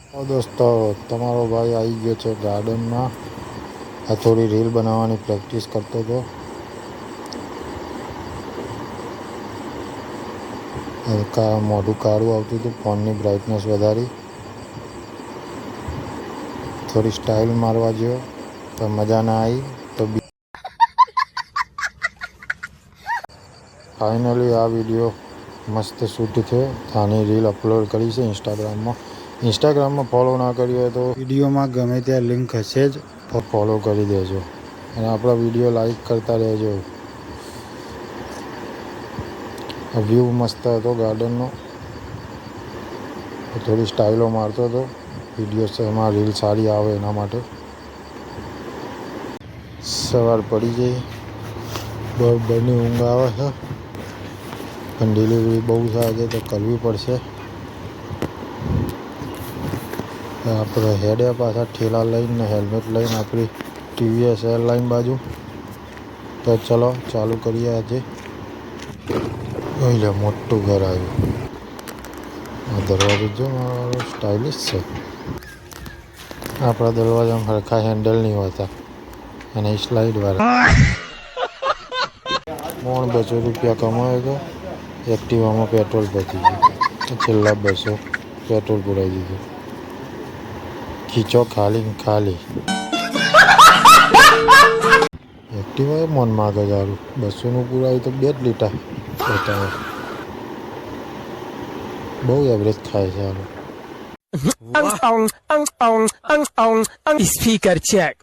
દોસ્તો તમારો ભાઈ આવી ગયો છે ગાર્ડનમાં. આ થોડી રીલ બનાવવાની પ્રેક્ટિસ કરતો હતો. મોઢું કાળું આવતું હતું. ફોનની બ્રાઇટનેસ વધારી, થોડી સ્ટાઇલ મારવા જેવો, તો મજા ના આવી. તો ફાઇનલી આ વિડીયો મસ્ત શૂટ થયો. આની રીલ અપલોડ કરી છે ઇન્સ્ટાગ્રામમાં ફોલો ના કર્યો હોય તો વિડીયોમાં ગમે ત્યાં લિંક હશે જ, તો ફોલો કરી દેજો અને આપણા વિડીયો લાઈક કરતા રહેજો. વ્યૂ મસ્ત હતો ગાર્ડનનો. થોડી સ્ટાઇલો મારતો હતો. વિડીયો એમાં રીલ સારી આવે એના માટે. સવાર પડી જઈ, બરની ઊંઘ આવે છે, પણ ડિલિવરી બહુ થાય છે તો કરવી પડશે. આપણે હેડ્યા પાછા ઠેલા લઈને, હેલ્મેટ લઈને આપણી ટીવીએસ એરલાઇન બાજુ. તો ચલો ચાલુ કરીએ. આજે એટલે મોટું ઘર આવ્યું. આ દરવાજો જો મારો સ્ટાઇલિશ છે. આપણા દરવાજામાં હરખા હેન્ડલ નહીં હોતા અને સ્લાઇડવાળા. 200 રૂપિયા કમાયો તો એક્ટિવામાં પેટ્રોલ પતી ગયું. છેલ્લા 200 પેટ્રોલ પુરાઈ દીધું. ખીચો ખાલી. એક્ટિવા મન માગે સારું. 200નું પુરાયું તો 2 લીટર બતાવે. બહુ એવરેજ ખાય છે સારું. Speaker check.